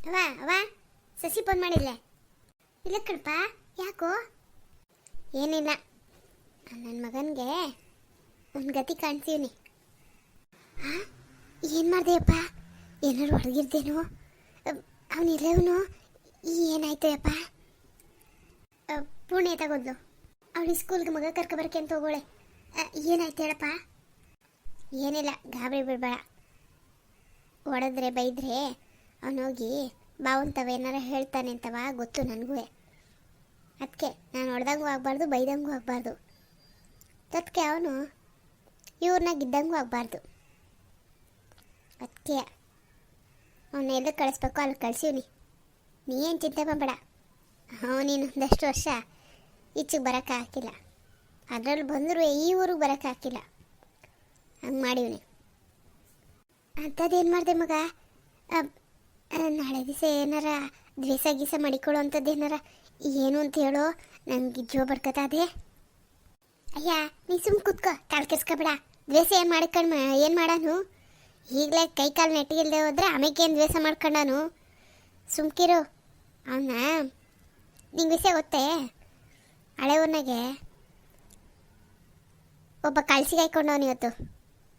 ಅವ ಅವ ಸಸಿ ಫೋನ್ ಮಾಡಿಲ್ಲ ಇಲ್ಲ ಕಣಪ್ಪ. ಯಾಕೋ? ಏನಿಲ್ಲ, ನನ್ನ ಮಗನಿಗೆ ಒಂದು ಗತಿ ಕಾಣ್ತೀವಿ. ಹಾಂ, ಏನು ಮಾಡ್ದೆಯಪ್ಪ? ಏನಾರು ಹೊರಗಿರ್ದೇನು? ಅವನಿಲ್ಲವನು ಏನಾಯ್ತು ಅಪ್ಪ? ಪುಣ್ಯ ತಗೋದ್ಲು, ಅವಳು ಸ್ಕೂಲ್ಗೆ ಮಗ ಕರ್ಕೊಬರಕ್ಕೆ ಅಂತ ಹೋಗೋಳೆ. ಏನಾಯ್ತು ಹೇಳಪ್ಪ? ಏನಿಲ್ಲ, ಗಾಬರಿ ಬಿಡ್ಬೇಡ. ಹೊಡೆದ್ರೆ ಬೈದ್ರೆ ಅವನೋಗಿ ಬಾವಂತವ ಏನಾರ ಹೇಳ್ತಾನೆ ಅಂತವ ಗೊತ್ತು ನನಗೂ. ಅದಕ್ಕೆ ನಾನು ಹೊಡೆದಂಗೂ ಆಗಬಾರ್ದು, ಬೈದಂಗೂ ಆಗಬಾರ್ದು. ಅದಕ್ಕೆ ಅವನು ಇವ್ರನ್ನ ಗಿದ್ದಂಗೂ ಆಗಬಾರ್ದು. ಅದಕ್ಕೆ ಅವನ್ನ ಎಲ್ಲಿ ಕಳಿಸ್ಬೇಕು ಅಲ್ಲಿ ಕಳಿಸೀನಿ. ನೀ ಏನು ಚಿಂತೆ ಮಾಡಬೇಡ. ಅವನಿನ್ನೊಂದಷ್ಟು ವರ್ಷ ಈಚೆಗೆ ಬರೋಕ್ಕೆ ಹಾಕಿಲ್ಲ, ಅದರಲ್ಲಿ ಬಂದರೂ ಈ ಊರಿಗೆ ಬರೋಕ್ಕೆ ಹಾಕಿಲ್ಲ. ಹಂಗೆ ಮಾಡಿವ್ನಿ. ಅಂಥದ್ದೇನು ಮಾಡಿದೆ ಮಗ? ನಾಳೆ ದಿವಸ ಏನಾರ ದ್ವೇಷ ಗೀಸ ಮಾಡಿಕೊಳ್ಳೋ ಅಂಥದ್ದು ಏನಾರ ಏನು ಅಂತ ಹೇಳೋ, ನನಗೆ ಜೋ ಬಡ್ಕತ್ತದೆ. ಅಯ್ಯ ನೀ ಸುಮ್ಮನೆ ಕೂತ್ಕೋ, ಕಾಲು ಕೆಸ್ಕೊಬೇಡ. ದ್ವೇಷ ಏನು ಮಾಡ್ಕೊಂಡು ಏನು ಮಾಡಾನು? ಈಗಲೇ ಕೈ ಕಾಲು ನೆಟ್ಟಿಗಿಲ್ದೆ ಹೋದ್ರೆ ಆಮೇಗೇನು ದ್ವೇಷ ಮಾಡ್ಕೊಂಡಾನು? ಸುಮ್ಕಿರು. ಅವನ್ನ ನಿಂಗೆ ವಿಷಯ ಗೊತ್ತೇ? ಹಳೆ ಊರ್ನಾಗೆ ಒಬ್ಬ ಕಳ್ಸಿಗೆ ಹಾಕೊಂಡವನು. ಇವತ್ತು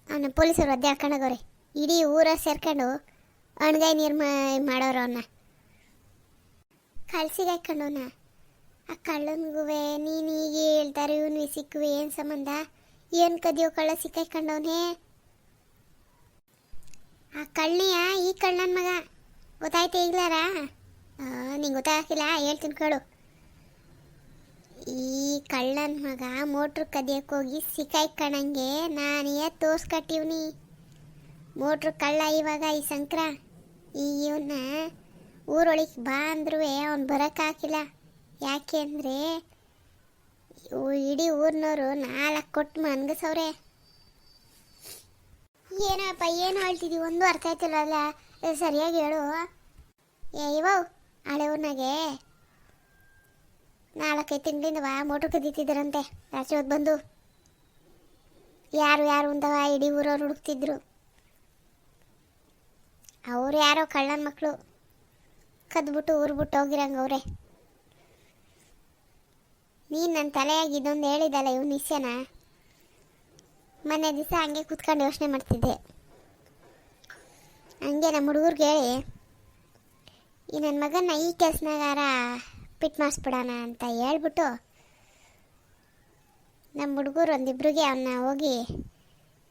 ಅವನ ಪೊಲೀಸರು ಒದ್ದೆ ಹಾಕೊಂಡೋಗವ್ರೆ. ಇಡೀ ಊರ ಸೇರ್ಕೊಂಡು ಅಣ್ಗಾಯಿ ನೀರು ಮಾಡೋರು. ಅವನ್ನ ಕಳ್ಸಿಗೆ ಹಾಕೊಂಡವನ. ಆ ಕಳ್ಳನಿಗೂ ನೀನು ಹೀಗೆ ಹೇಳ್ತಾರೆ, ಇವನು ಸಿಕ್ಕುವೆ ಏನು ಸಂಬಂಧ? ಏನು ಕದಿಯೋ ಕಳ್ಳ ಸಿಕ್ಕಾಕೊಂಡವನೇ? ಆ ಕಳ್ಳಿಯ ಈ ಕಳ್ಳನ ಮಗ. ಗೊತ್ತಾಯ್ತು ಈಗ್ಲಾರ? ನಿಂಗೆ ಗೊತ್ತಾಗಿಲ್ಲ, ಹೇಳ್ತೀನಿ ಕೇಳು. ಈ ಕಳ್ಳನ ಮಗ ಮೋಟ್ರು ಕದಿಯಕ್ಕೆ ಹೋಗಿ ಸಿಕ್ಕಾಯ್ಕಣಂಗೆ ನಾನೇ ತೋರ್ಸ್ಕಟ್ಟಿವ್ನಿ. ಮೋಟ್ರು ಕಳ್ಳ ಇವಾಗ ಈ ಸಂಕ್ರ. ಈ ಇವನ್ನ ಊರೊಳಗೆ ಬಾ ಅಂದ್ರೂ ಅವ್ನು ಬರೋಕ್ಕಾಗಿಲ್ಲ. ಯಾಕೆ ಅಂದರೆ ಇಡೀ ಊರಿನವರು 4 ಕೊಟ್ಟು ಮನ್ಗಸವ್ರೆ. ಏನಪ್ಪ ಏನು ಹೇಳ್ತಿದ್ದೀವಿ? ಒಂದು ಅರ್ಥ ಆಯ್ತಿಲ್ಲ. ಸರಿಯಾಗಿ ಹೇಳು. ಇವಾವ್ ಹಳೆ ಊರ್ನಾಗೆ 4-5 ತಿಂಗಳಿಂದವ ಮೋಟ್ರು ಕದೀತಿದ್ದಾರಂತೆ. ರಾತ್ರಿ ಹೊತ್ತು ಬಂದು ಯಾರು ಅಂದವ ಇಡೀ ಊರವ್ರು ಹುಡುಕ್ತಿದ್ರು. ಅವ್ರು ಯಾರೋ ಕಳ್ಳನ ಮಕ್ಕಳು ಕದ್ಬಿಟ್ಟು ಊರು ಬಿಟ್ಟು ಹೋಗಿರಂಗವ್ರೆ. ನೀನು ನನ್ನ ತಲೆಯಾಗಿ ಇದೊಂದು ಹೇಳಿದಲ್ಲ ಇವ್ನು ನಿಶ್ಚಯನ. ಮೊನ್ನೆ ದಿವಸ ಹಂಗೆ ಕೂತ್ಕೊಂಡು ಯೋಚನೆ ಮಾಡ್ತಿದ್ದೆ. ಹಂಗೆ ನಮ್ಮ ಹುಡುಗರಿಗೆ ಹೇಳಿ ಈ ನನ್ನ ಮಗನ ಈ ಕೆಲಸನಾಗಾರ ಪಿಟ್ ಮಾಡಿಸ್ಬಿಡೋಣ ಅಂತ ಹೇಳ್ಬಿಟ್ಟು ನಮ್ಮ ಹುಡುಗರು ಒಂದಿಬ್ರಿಗೆ ಅವನ್ನ ಹೋಗಿ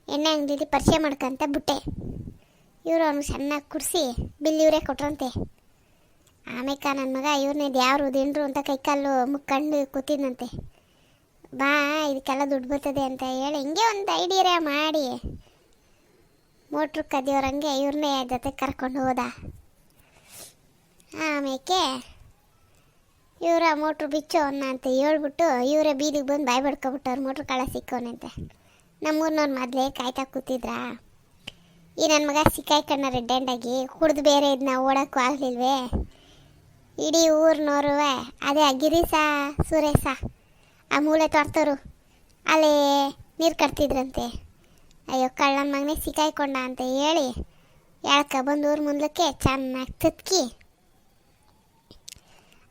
ಎಣ್ಣೆ ಅಂಗಡಿಲಿ ಪರಿಚಯ ಮಾಡ್ಕೊಂತ ಬಿಟ್ಟೆ. ಇವರು ಅವ್ನಿಗೆ ಚೆನ್ನಾಗಿ ಕುಡಿಸಿ ಬಿಲ್ ಇವರೇ ಕೊಟ್ರಂತೆ. ಆಮೇಕ ನನ್ನ ಮಗ ಇವ್ರನ್ನೇ ಯಾರು ದಿಂಡ್ರು ಅಂತ ಕೈಕಾಲು ಮುಕ್ಕೊಂಡು ಕೂತಿದ್ನಂತೆ. ಬಾ ಇದಕ್ಕೆಲ್ಲ ದುಡ್ಡು ಬರ್ತದೆ ಅಂತ ಹೇಳಿ ಹಿಂಗೆ ಒಂದು ಐಡಿಯಾ ಮಾಡಿ ಮೋಟ್ರು ಕದಿಯೋರಂಗೆ ಇವ್ರನ್ನೇ ಜೊತೆ ಕರ್ಕೊಂಡು ಹೋದ. ಆಮೇಲೆ ಇವರ ಮೋಟ್ರು ಬಿಚ್ಚೋನ್ನ ಅಂತ ಹೇಳ್ಬಿಟ್ಟು ಇವರೇ ಬೀದಿಗೆ ಬಂದು ಬಾಯಿ ಬಡ್ಕೊಬಿಟ್ಟವ್ರು ಮೋಟ್ರು ಕಳ್ಳ ಸಿಕ್ಕೋನಂತೆ. ನಮ್ಮೂರಿನವ್ರು ಮೊದಲೇ ಕಾಯ್ತಾ ಕೂತಿದ್ರಾ. ಈ ನನ್ನ ಮಗ ಸಿಕ್ಕಾಯ್ಕಣ್ಣ ರೆಡ್ಡಾಗಿ ಕುಡ್ದು ಬೇರೆ ಇದನ್ನ ಓಡೋಕ್ಕೂ ಆಗಲಿಲ್ವೇ. ಇಡೀ ಊರಿನವರು ಅದೇ ಗಿರೀಶ ಸುರೇಶ ಆ ಮೂಳೆ ತೊಡ್ತರು ಅಲ್ಲೇ ನೀರು ಕಟ್ತಿದ್ರಂತೆ. ಅಯ್ಯೋ ಕಳ್ಳನ ಮಗನೇ ಸಿಕ್ಕಾಯ್ಕೊಂಡ ಅಂತ ಹೇಳಿ ಬಂದು ಊರು ಮುಂದಕ್ಕೆ ಚೆನ್ನಾಗಿ ತುತ್ಕಿ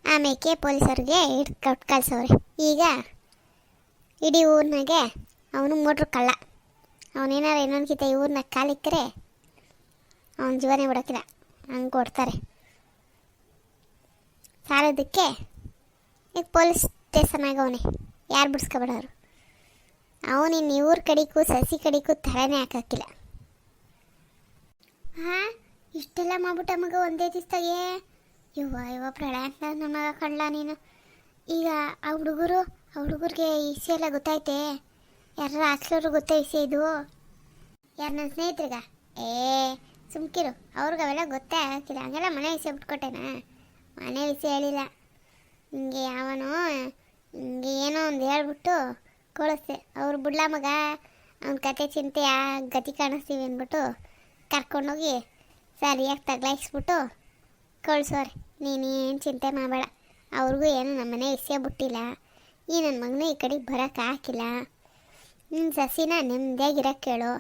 ಆಮೇಲೆ ಪೊಲೀಸರಿಗೆ ಕೊಟ್ಟು ಕಳ್ಸವ್ರೆ. ಈಗ ಇಡೀ ಊರಿನಾಗೆ ಅವನು ಮೋಟ್ರು ಕಳ್ಳ. ಅವನೇನಾರ ಇನ್ನೊಂದ್ಕಿಂತ ಈ ಊರಿನಾಗ ಕಾಲಿಕ್ಕರೆ ಅವನ ಜೀವನೇ ಬಿಡೋಕ್ಕಿಲ್ಲ, ಹಂಗೆ ಕೊಡ್ತಾರೆ. ಸಾಲದಕ್ಕೆ ಈಗ ಪೊಲೀಸ್ ಸ್ಟೇಷನ್ ಆಗವನೆ, ಯಾರು ಬಿಡಿಸ್ಕೊಬಿಡೋರು. ಅವನಿನ್ನು ಇವ್ರ ಕಡಿಗೂ ಸಸಿ ಕಡಿಗೂ ತಲೆನೇ ಹಾಕಿಲ್ಲ. ಹಾಂ, ಇಷ್ಟೆಲ್ಲ ಮಾಡ್ಬಿಟ್ಟ ಮಗ ಒಂದೇ ದಿವಸದಾಗೆ. ಇವ ಪ್ರಳಯ ಅಂತ ನನ್ನ ಮಗ ಕಳ್ಳ ನೀನು. ಈಗ ಆ ಹುಡುಗರಿಗೆ ಈ ವಿಷಯ ಎಲ್ಲ ಗೊತ್ತಾಯ್ತೆ? ಯಾರು ಹಾಕ್ಸೋರು ಗೊತ್ತೇ ವಿಷಯ ಇದು? ಯಾರು ನನ್ನ ಸ್ನೇಹಿತರಿಗ? ಸುಮ್ಕಿರು, ಅವ್ರಿಗೆ ಅವೆಲ್ಲ ಗೊತ್ತೇ ಆಗಿಲ್ಲ. ಹಂಗೆಲ್ಲ ಮನೆ ವಿಷಯ ಬಿಟ್ಕೊಟ್ಟೆನಾ? ಮನೆ ವಿಷಯ ಹೇಳಿಲ್ಲ. ಹಿಂಗೆ ಯಾವನೋ ಹಿಂಗೆ ಏನೋ ಒಂದು ಹೇಳ್ಬಿಟ್ಟು ಕಳಿಸ್ದೆ. ಅವ್ರು ಬಿಡ್ಲ ಮಗ ಅವ್ನ ಕತೆ ಚಿಂತೆ ಗತಿ ಕಾಣಿಸ್ತೀವಿ ಅಂದ್ಬಿಟ್ಟು ಕರ್ಕೊಂಡೋಗಿ ಸರಿಯಾಗಿ ತಗ್ಲಾಯಿಸ್ಬಿಟ್ಟು ಕಳಿಸೋರೆ. ನೀನೇನು ಚಿಂತೆ ಮಾಡಬೇಡ, ಅವ್ರಿಗೂ ಏನು ನಮ್ಮನೆ ವಿಷಯ ಬಿಟ್ಟಿಲ್ಲ. ಈ ನನ್ನ ಮಗನೂ ಈ ಕಡೆಗೆ ಬರೋಕ್ಕೆ ಹಾಕಿಲ್ಲ. ನಿನ್ನ ಸಸಿನ ನೆಮ್ಮದಿಯಾಗಿರೋಕ್ಕೆ ಕೇಳು.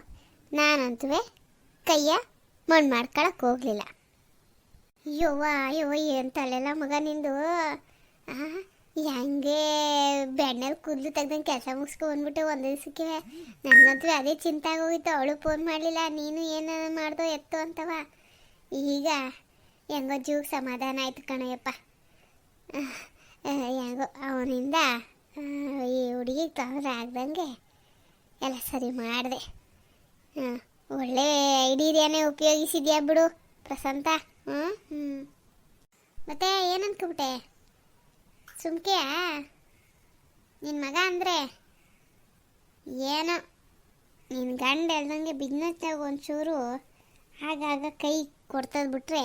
ನಾನಂತೂ ಕೈಯ ಮಣ್ಣು ಮಾಡ್ಕೊಳಕ್ಕೆ ಹೋಗಲಿಲ್ಲ. ಯವ್ವ ಯವ್ವ ಏನು ತಲೆಲ್ಲ ಮಗ ನಿಂದು. ಹೆಂಗೆ ಬೆಣ್ಣೆಲಿ ಕೂದಲು ತೆಗ್ದಂಗೆ ಕೆಲಸ ಮುಗಿಸ್ಕೊ ಬಂದ್ಬಿಟ್ಟು ಒಂದು ದಿವಸಕ್ಕೆ. ನನಗಂತೂ ಅದೇ ಚಿಂತೆ ಆಗೋಗಿತ್ತು. ಅವಳು ಫೋನ್ ಮಾಡಲಿಲ್ಲ, ನೀನು ಏನು ಮಾಡ್ದೋ ಎತ್ತು ಅಂತವ. ಈಗ ಹೆಂಗೋ ಜೀವಕ್ಕೆ ಸಮಾಧಾನ ಆಯ್ತು ಕಣಯ್ಯಪ್ಪ. ಹೆಂಗೋ ಅವನಿಂದ ಈ ಹುಡುಗಿ ತೊಂದರೆ ಆಗ್ದಂಗೆ ಎಲ್ಲ ಸರಿ ಮಾಡಿದೆ. ಒಳ್ಳೆ ಐಡಿಯಾನೇ ಉಪಯೋಗಿಸಿದ್ಯಾ ಬಿಡು ಪ್ರಶಾಂತ. ಮತ್ತೆ ಏನನ್ಕೊಬಿಟ್ಟೆ ಸುಮ್ಕೆಯಾ? ನಿನ್ನ ಮಗ ಅಂದರೆ ಏನೋ ನಿನ್ನ ಗಂಡ ಹೇಳ್ದಂಗೆ ಬಿಸ್ನೆಸ್ನಾಗ ಒಂಚೂರು ಆಗಾಗ ಕೈ ಕೊಡ್ತದ್ ಬಿಟ್ರೆ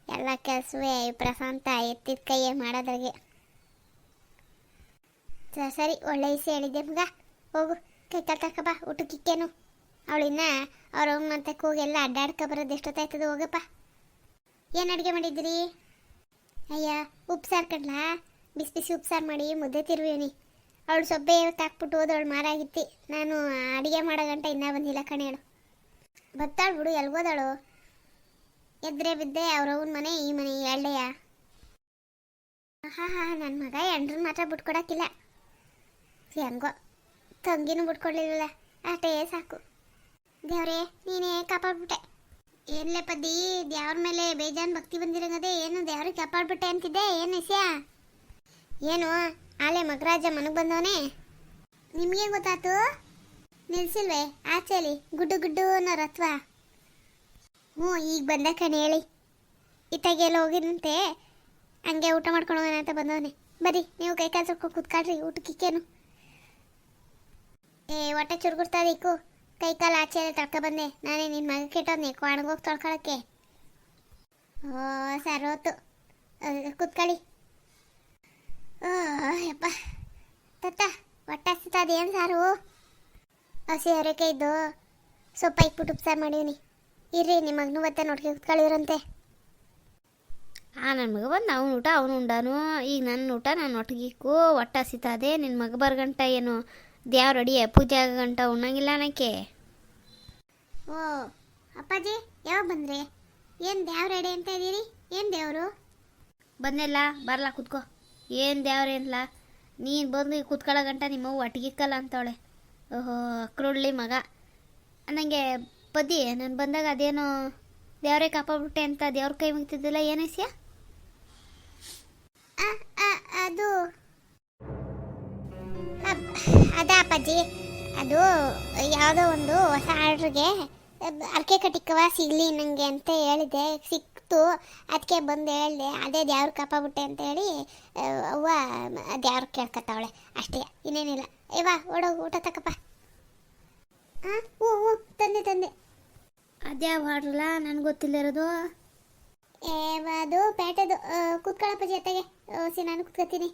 ಎಲ್ಲ ಕೆಲಸವೇ ಪ್ರಶಾಂತ ಎತ್ತಿದ ಕೈಯೇ ಮಾಡೋದ್ರಾಗೆ. ಸರಿ ಒಳ್ಳೆ ವಿಷಯ ಹೇಳಿದ್ದೆ ಮಗ. ಹೋಗು ಕೈ ಕಾಲು ತಕಬ, ಊಟಕ್ಕಿಕ್ಕೇನು. ಅವಳಿನ್ನ ಅವ್ರ ಮಂತಕ್ಕೆ ಹೋಗಿ ಎಲ್ಲ ಅಡ್ಡಾಡ್ಕೊ ಬರೋದು ಎಷ್ಟೊತ್ತಾಯ್ತದ. ಹೋಗಪ್ಪ. ಏನು ಅಡುಗೆ ಮಾಡಿದ್ದೀರಿ? ಅಯ್ಯ ಉಪ್ಸಾರು ಕಡ್ಲಾ, ಬಿಸಿ ಬಿಸಿ ಉಪ್ಸಾರು ಮಾಡಿ ಮುದ್ದೆ ತಿರುವಿನಿ. ಅವಳು ಸೊಬ್ಬೆ ತಾಕ್ಬಿಟ್ಟು ಹೋದವಳು ಮಾರಾಗಿತ್ತಿ. ನಾನು ಅಡುಗೆ ಮಾಡೋ ಗಂಟೆ ಇನ್ನೂ ಬಂದಿಲ್ಲ ಕಣೆ. ಹೇಳು ಬತ್ತಾಳು ಬಿಡು. ಎಲ್ಗೋದಳು? ಎದ್ರೆ ಬಿದ್ದೆ ಅವ್ರವ್ನ ಮನೆ ಈ ಮನೆ ಎರಡೆಯ. ನನ್ನ ಮಗ ಎಂಡ್ರನ್ನ ಮಾತ್ರ ಬಿಟ್ಕೊಡಕ್ಕಿಲ್ಲ. ಹೆಂಗೋ ತಂಗಿನೂ ಬಿಟ್ಕೊಡ್ಲಿಲ್ಲ, ಅಷ್ಟೇ ಸಾಕು. ದೇವ್ರೇ ನೀನೇ ಕಾಪಾಡ್ಬಿಟ್ಟೆ. ಏನ್ಲೇ ಪದ್ದಿ, ದೇವ್ರ ಮೇಲೆ ಬೇಜಾನ್ ಭಕ್ತಿ ಬಂದಿರಂಗದೆ. ಏನು ದೇವ್ರಿಗೆ ಕಾಪಾಡ್ಬಿಟ್ಟೆ ಅಂತಿದ್ದೆ? ಏನು ವಿಷಯ? ಏನು ಆಲೆ ಮಗರಾಜ ಮನಗೆ ಬಂದವನೇ? ನಿಮಗೆ ಗೊತ್ತಾತು? ನಿಲ್ಸಿಲ್ವೇ ಆಚೆಲಿ ಗುಡ್ಡು ಗುಡ್ಡು ಅನ್ನೋ ರತ್ವ? ಈಗ ಬಂದ ಕಣೆ. ಹೇಳಿ ಇತ್ತಾಗೆಲ್ಲ ಹೋಗಿದಂತೆ, ಹಂಗೆ ಊಟ ಮಾಡ್ಕೊಂಡು ಹೋಗೋಣ ಅಂತ ಬಂದವನೇ. ಬರ್ರಿ ನೀವು ಕೈ ಕಾಲು ತೊಳ್ಕೊ ಕೂತ್ಕೊಳ್ರಿ, ಊಟಕ್ಕಿಕ್ಕೇನು. ಹೊಟ್ಟೆ ಚುರುಗುಡ್ತದೆ ಇಕ್ಕು. ಕೈ ಕಾಲು ಆಚೆ ತೊಳ್ಕೊ ಬಂದೆ. ನಾನೇ ನಿನ್ನ ಮಗ ಕೆಟ್ಟೋದ್ನೆ ಒಣಗೋಗಿ ತೊಳ್ಕೊಳಕ್ಕೆ. ಸರ್ ಹೊತ್ತು ಕೂತ್ಕೊಳ್ಳಿ. ಯಪ್ಪ ತತ್ತ ಹೊಟ್ಟೆ ಹಸಿತದ. ಏನು ಸಾರು? ಹಸಿ ಅವರೆಕಾಯಿ ಇದ್ದು ಸೊಪ್ಪ ಇಕ್ಬಿಟ್ಟು ಉಪ್ಸಾರು ಮಾಡೀನಿ. ಇರ್ರಿ ನಿಮ್ಮ ಮಗನೂ ಮತ್ತೆ ನೋಡ್ಕೆ ಕೂತ್ಕೊಳ್ಳಿವ್ರಂತೆ. ನನ್ನ ಮಗ ಬಂದು ಅವನು ಊಟ ಅವನು ಉಂಡಾನು. ಈಗ ನನ್ನ ಊಟ ನಾನು ಒಟ್ಟಿಗಿಕ್ಕು. ಹೊಟ್ಟೆ ಹಸಿತದೆ. ನಿನ್ನ ಮಗ ಬರ್ಗಂಟ ಏನು ದೇವ್ರ ಅಡಿಯ ಪೂಜೆ ಆಗಂಟ ಉಣ್ಣಂಗಿಲ್ಲ ಅನ್ನಕ್ಕೆ. ಅಪ್ಪಾಜಿ ಯಾವಾಗ ಬಂದ್ರಿ? ಏನು ದೇವ್ರ ಅಡಿ ಅಂತ ಇದ್ದೀರಿ? ಏನು ದೇವರು? ಬಂದಿಲ್ಲ ಬರಲ್ಲ ಕೂತ್ಕೋ. ಏನು ದೇವ್ರೇನಿಲ್ಲ, ನೀನು ಬಂದು ಕೂತ್ಕೊಳ್ಳೋ ಗಂಟ ನಿಮ್ಮವ್ವ ಒಟ್ಟಿಗಿಕ್ಕಲ್ಲ ಅಂತವಳೆ. ಓಹೋ ಅಕ್ರುಳ್ಳಿ ಮಗ ನನಗೆ ಪದಿ. ನಾನು ಬಂದಾಗ ಅದೇನೋ ದೇವರೇ ಕಾಪಾಡ್ಬಿಟ್ಟೆ ಅಂತ ದೇವ್ರ ಕೈ ಮುಗ್ತಿದ್ದಿಲ್ಲ. ಏನು ವಿಷಯ? ಅದು ಅದ ಅಪ್ಪಾಜಿ, ಅದು ಯಾವುದೋ ಒಂದು ಹೊಸ ಆರ್ಡ್ರಿಗೆ ಅರ್ಕೆ ಕಟ್ಟಿಕವ ಸಿಗಲಿ ನನಗೆ ಅಂತ ಹೇಳಿದೆ. ಸಿಕ್ತು, ಅದಕ್ಕೆ ಬಂದು ಹೇಳಿದೆ. ಅದೇ ದೇವ್ರ ಕಾಪಾಬಿಟ್ಟೆ ಅಂತ ಹೇಳಿ ಅವ್ವ ದೇವ್ರ ಕೇಳ್ಕತ್ತವಳೆ ಅಷ್ಟೇ, ಇನ್ನೇನಿಲ್ಲ. ಇವಾ ಓಡೋಗು, ಊಟ ತಕಪ್ಪ. ಹ್ಞೂ ತಂದೆ. ಅದ್ಯಾವ ಆರ್ಡ್ರಲ್ಲ ನನಗೆ ಗೊತ್ತಿಲ್ಲ ಇರೋದು. ಅದು ಪೇಟೆದು. ಕೂತ್ಕೊಳ್ಳಪ್ಪಾಜಿ ಅತ್ತಗೆ. ನಾನು ಕೂತ್ಕೊತೀನಿ.